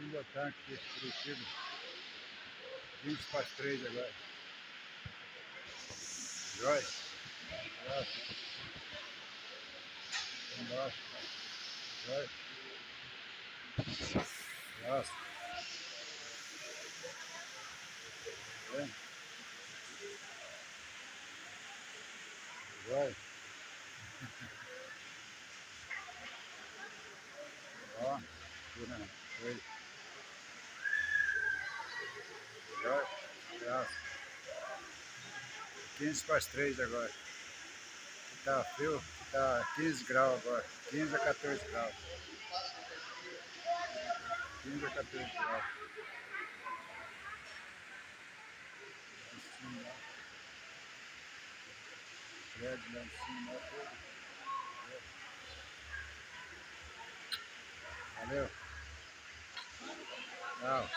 vamos botar aqui, Curitiba. 20 para as 3 agora. Joia. Graças. Embaixo. Joia. Graças. Vem. Joia. Ó. Aqui, né? Foi. Joia. Graças. 15 para as 3 agora. Tá frio, tá 15 graus agora. 15 a 14 graus. 15 a 14 graus. Assim, né? Prédio lá em cima, tudo. Valeu. Tchau.